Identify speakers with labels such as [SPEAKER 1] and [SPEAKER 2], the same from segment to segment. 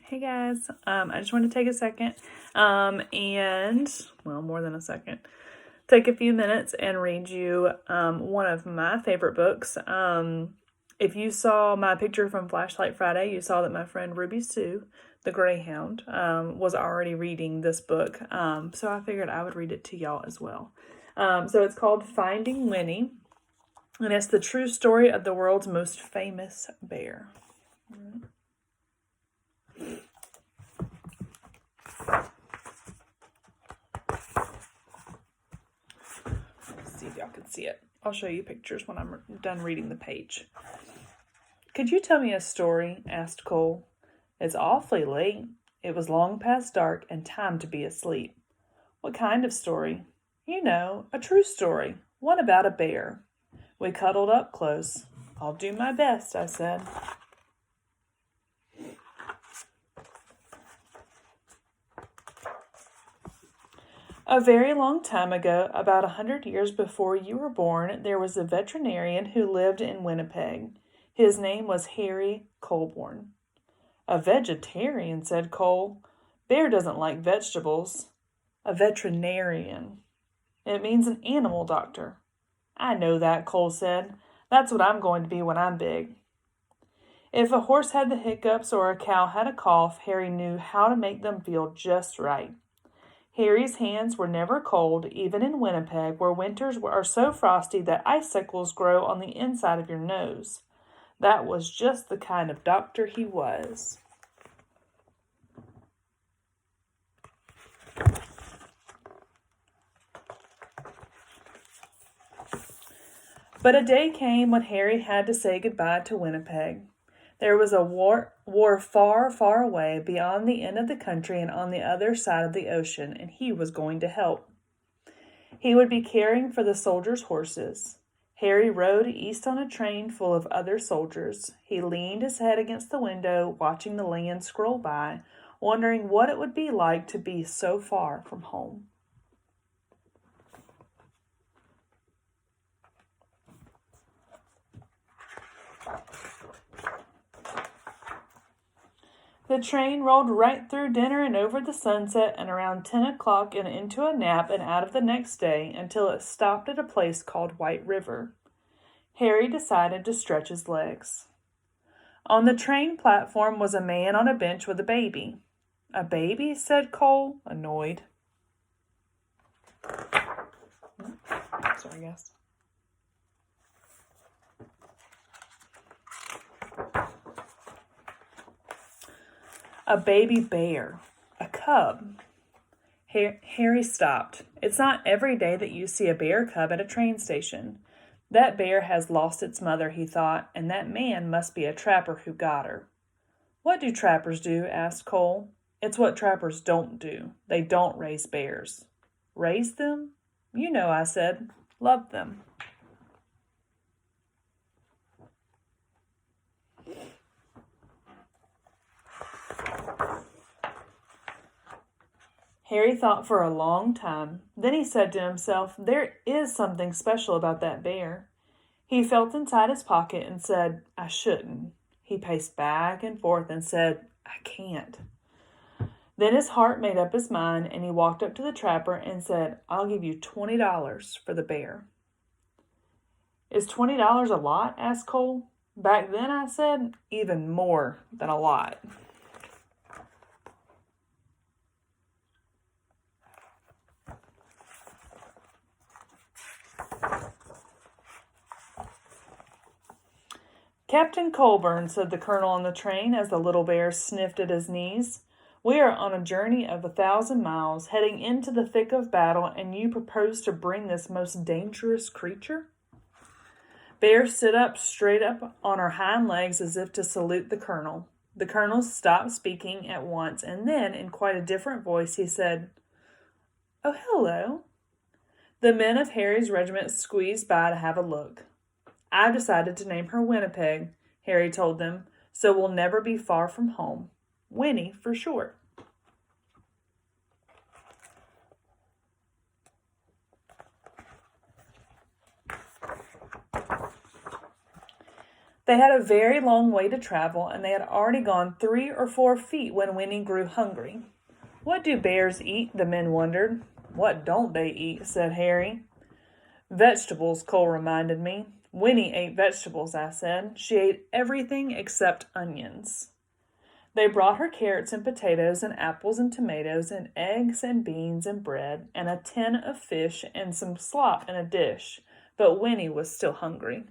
[SPEAKER 1] Hey guys, I just want to take a second, more than a second, take a few minutes and read you one of my favorite books. If you saw my picture from Flashlight Friday, you saw that my friend Ruby Sue, the Greyhound, was already reading this book, so I figured I would read it to y'all as well. So it's called Finding Winnie, and it's the true story of the world's most famous bear. See if y'all can see it. I'll show you pictures when I'm done reading the page. Could you tell me a story? Asked Cole. It's awfully late. It was long past dark and time to be asleep. What kind of story? You know, a true story. One about a bear. We cuddled up close. I'll do my best, I said. A very long time ago, about 100 years before you were born, there was a veterinarian who lived in Winnipeg. His name was Harry Colborne. A vegetarian, said Cole. Bear doesn't like vegetables. A veterinarian. It means an animal doctor. I know that, Cole said. That's what I'm going to be when I'm big. If a horse had the hiccups or a cow had a cough, Harry knew how to make them feel just right. Harry's hands were never cold, even in Winnipeg, where winters are so frosty that icicles grow on the inside of your nose. That was just the kind of doctor he was. But a day came when Harry had to say goodbye to Winnipeg. There was a war far, far away, beyond the end of the country and on the other side of the ocean, and he was going to help. He would be caring for the soldiers' horses. Harry rode east on a train full of other soldiers. He leaned his head against the window, watching the land scroll by, wondering what it would be like to be so far from home. The train rolled right through dinner and over the sunset and around 10 o'clock and into a nap and out of the next day until it stopped at a place called White River. Harry decided to stretch his legs. On the train platform was a man on a bench with a baby. A baby? Said Cole, annoyed. Sorry, guys. A baby bear, a cub. Harry stopped. It's not every day that you see a bear cub at a train station. That bear has lost its mother, he thought, and that man must be a trapper who got her. What do trappers do? Asked Cole. It's what trappers don't do. They don't raise bears. Raise them? You know, I said. Love them. Harry thought for a long time. Then he said to himself, there is something special about that bear. He felt inside his pocket and said, I shouldn't. He paced back and forth and said, I can't. Then his heart made up his mind, and he walked up to the trapper and said, I'll give you $20 for the bear. Is $20 a lot? Asked Cole. Back then, I said, even more than a lot. Captain Colburn, said the colonel on the train as the little bear sniffed at his knees. We are on a journey of 1,000 miles, heading into the thick of battle, and you propose to bring this most dangerous creature? Bear stood up straight up on her hind legs as if to salute the colonel. The colonel stopped speaking at once, and then, in quite a different voice, he said, Oh, hello. The men of Harry's regiment squeezed by to have a look. I've decided to name her Winnipeg, Harry told them, so we'll never be far from home. Winnie for short. They had a very long way to travel, and they had already gone 3 or 4 feet when Winnie grew hungry. "What do bears eat?" the men wondered. "What don't they eat?" said Harry. "Vegetables," Cole reminded me. "Winnie ate vegetables," I said. "She ate everything except onions." They brought her carrots and potatoes and apples and tomatoes and eggs and beans and bread and a tin of fish and some slop in a dish, but Winnie was still hungry.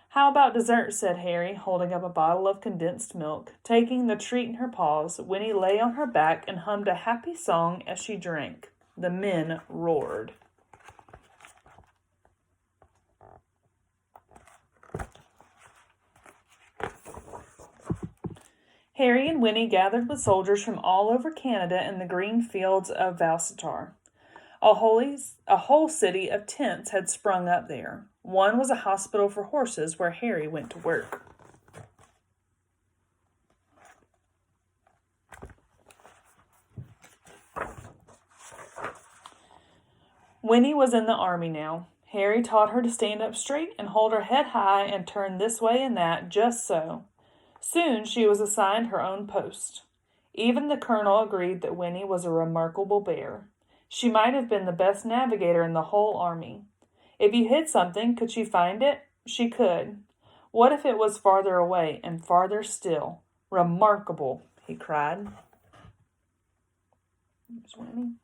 [SPEAKER 1] "How about dessert?" said Harry, holding up a bottle of condensed milk. Taking the treat in her paws, Winnie lay on her back and hummed a happy song as she drank. The men roared. Harry and Winnie gathered with soldiers from all over Canada in the green fields of Valsitar. A whole city of tents had sprung up there. One was a hospital for horses where Harry went to work. Winnie was in the army now. Harry taught her to stand up straight and hold her head high and turn this way and that, just so. Soon she was assigned her own post. Even the colonel agreed that Winnie was a remarkable bear. She might have been the best navigator in the whole army. If you hid something, could she find it? She could. What if it was farther away and farther still? Remarkable, he cried. There's Winnie.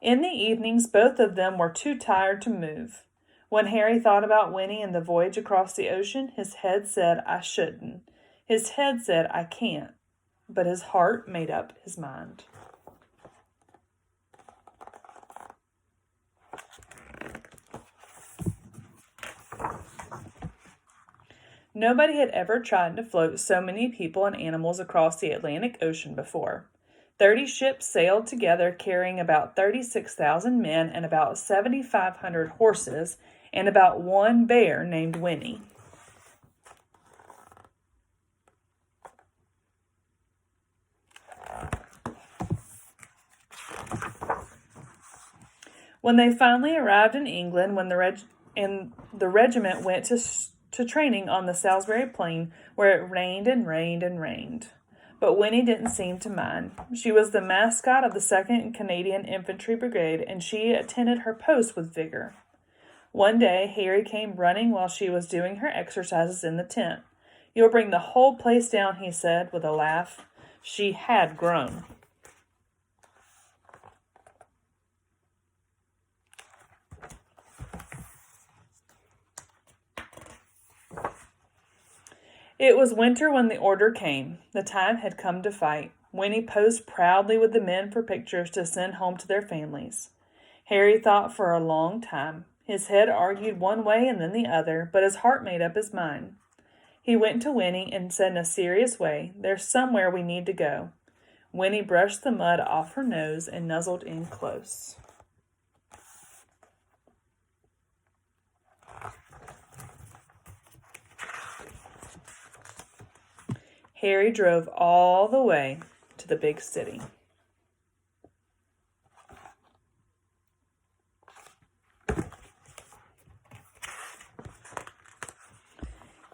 [SPEAKER 1] In the evenings, both of them were too tired to move. When Harry thought about Winnie and the voyage across the ocean, his head said, "I shouldn't." His head said, "I can't." But his heart made up his mind. Nobody had ever tried to float so many people and animals across the Atlantic Ocean before. 30 ships sailed together carrying about 36,000 men and about 7,500 horses and about one bear named Winnie. When they finally arrived in England, when the regiment went to training on the Salisbury Plain, where it rained and rained and rained. But Winnie didn't seem to mind. She was the mascot of the 2nd Canadian Infantry Brigade, and she attended her post with vigor. One day, Harry came running while she was doing her exercises in the tent. "You'll bring the whole place down," he said with a laugh. She had grown. It was winter when the order came. The time had come to fight. Winnie posed proudly with the men for pictures to send home to their families. Harry thought for a long time. His head argued one way and then the other, but his heart made up his mind. He went to Winnie and said in a serious way, "There's somewhere we need to go." Winnie brushed the mud off her nose and nuzzled in close. Harry drove all the way to the big city.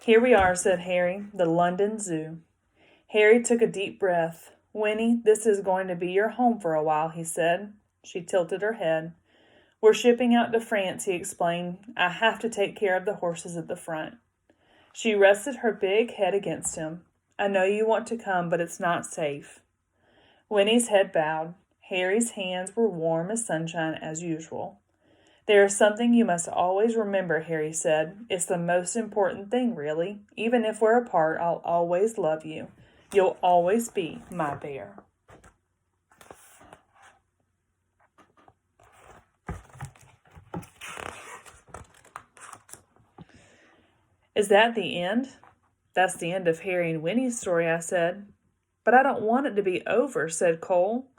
[SPEAKER 1] "Here we are," said Harry, "the London Zoo." Harry took a deep breath. "Winnie, this is going to be your home for a while," he said. She tilted her head. "We're shipping out to France," he explained. "I have to take care of the horses at the front." She rested her big head against him. "I know you want to come, but it's not safe." Winnie's head bowed. Harry's hands were warm as sunshine as usual. "There is something you must always remember," Harry said. "It's the most important thing, really. Even if we're apart, I'll always love you. You'll always be my bear." "Is that the end?" "That's the end of Harry and Winnie's story," I said. "But I don't want it to be over," said Cole.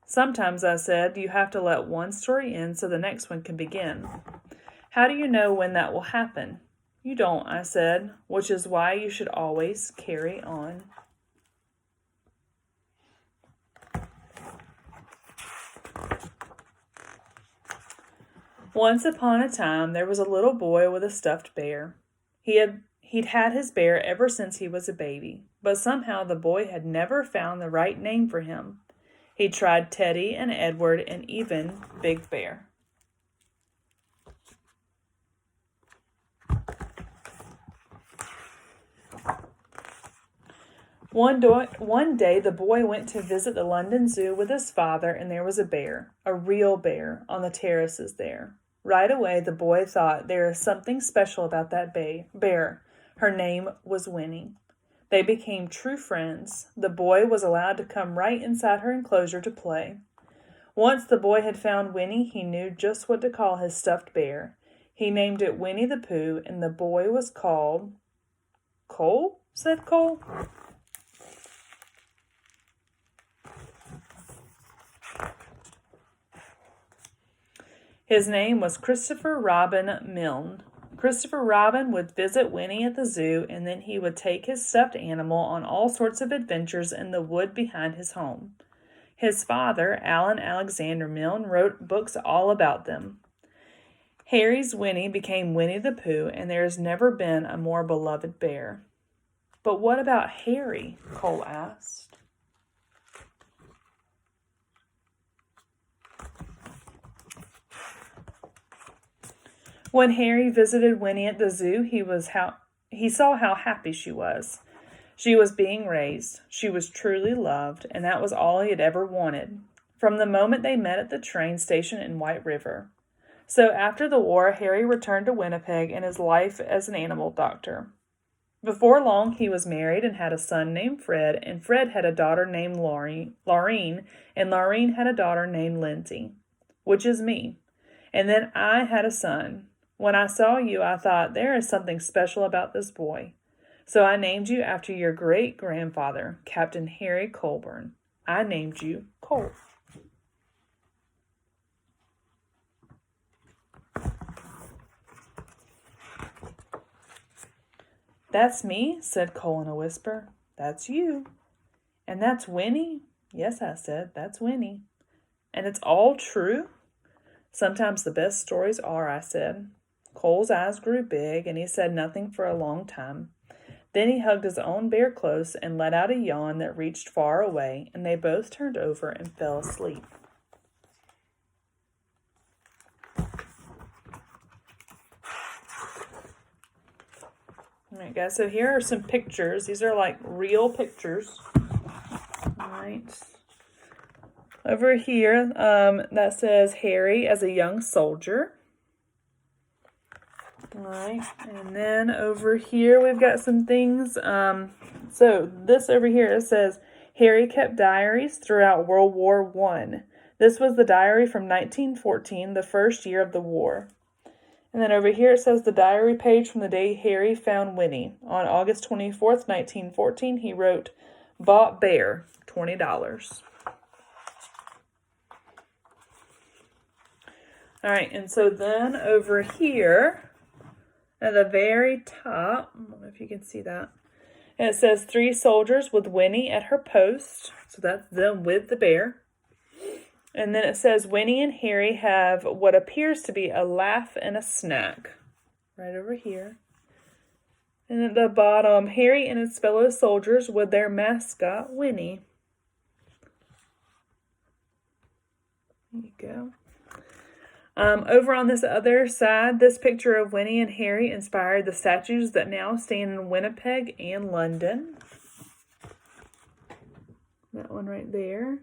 [SPEAKER 1] "Sometimes," I said, "you have to let one story end so the next one can begin." "How do you know when that will happen?" "You don't," I said, "which is why you should always carry on." Once upon a time, there was a little boy with a stuffed bear. He'd had his bear ever since he was a baby, but somehow the boy had never found the right name for him. He tried Teddy and Edward and even Big Bear. One day, the boy went to visit the London Zoo with his father, and there was a bear, a real bear, on the terraces there. Right away, the boy thought, there is something special about that bear. Her name was Winnie. They became true friends. The boy was allowed to come right inside her enclosure to play. Once the boy had found Winnie, he knew just what to call his stuffed bear. He named it Winnie the Pooh, and the boy was called... Cole? Said Cole. His name was Christopher Robin Milne. Christopher Robin would visit Winnie at the zoo, and then he would take his stuffed animal on all sorts of adventures in the wood behind his home. His father, Alan Alexander Milne, wrote books all about them. Harry's Winnie became Winnie the Pooh, and there has never been a more beloved bear. But what about Harry? Cole asked. When Harry visited Winnie at the zoo, he saw how happy she was. She was being raised. She was truly loved, and that was all he had ever wanted, from the moment they met at the train station in White River. So after the war, Harry returned to Winnipeg and his life as an animal doctor. Before long, he was married and had a son named Fred, and Fred had a daughter named Laureen, and Laureen had a daughter named Lindsay, which is me. And then I had a son. When I saw you, I thought, there is something special about this boy. So I named you after your great-grandfather, Captain Harry Colburn. I named you Cole. That's me, said Cole in a whisper. That's you. And that's Winnie? Yes, I said, that's Winnie. And it's all true? Sometimes the best stories are, I said. Cole's eyes grew big, and he said nothing for a long time. Then he hugged his own bear close and let out a yawn that reached far away, and they both turned over and fell asleep. All right, guys, so here are some pictures. These are like real pictures. All right. Over here, that says Harry as a young soldier. All right, and then over here we've got some things. So this over here, it says Harry kept diaries throughout World War I. This was the diary from 1914, the first year of the war. And then over here it says the diary page from the day Harry found Winnie. On August 24th, 1914, he wrote, "Bought bear, $20. All right, and so then over here, at the very top, I don't know if you can see that, and it says 3 soldiers with Winnie at her post. So that's them with the bear. And then it says Winnie and Harry have what appears to be a laugh and a snack. Right over here. And at the bottom, Harry and his fellow soldiers with their mascot, Winnie. There you go. Over on this other side, this picture of Winnie and Harry inspired the statues that now stand in Winnipeg and London. That one right there.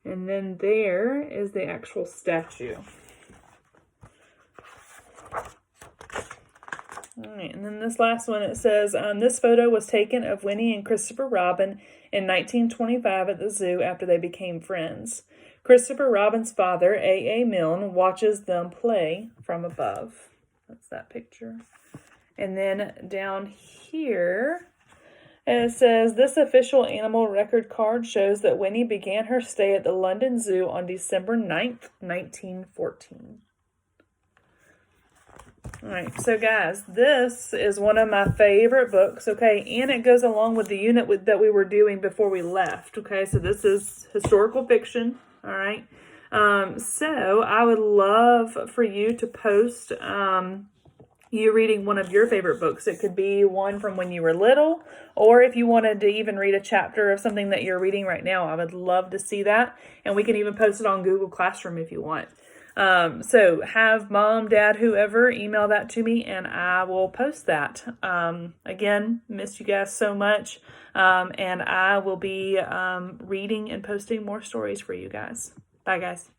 [SPEAKER 1] And then there is the actual statue. All right, and then this last one, it says, this photo was taken of Winnie and Christopher Robin in 1925 at the zoo after they became friends. Christopher Robin's father, A.A. Milne, watches them play from above. That's that picture. And then down here, it says, this official animal record card shows that Winnie began her stay at the London Zoo on December 9th, 1914. All right, so guys, this is one of my favorite books, okay, and it goes along with the unit that we were doing before we left, okay, so this is historical fiction, all right. So I would love for you to post you reading one of your favorite books. It could be one from when you were little, or if you wanted to even read a chapter of something that you're reading right now, I would love to see that. And we can even post it on Google Classroom if you want. So have mom, dad, whoever email that to me and I will post that. Again, miss you guys so much. And I will be reading and posting more stories for you guys. Bye, guys.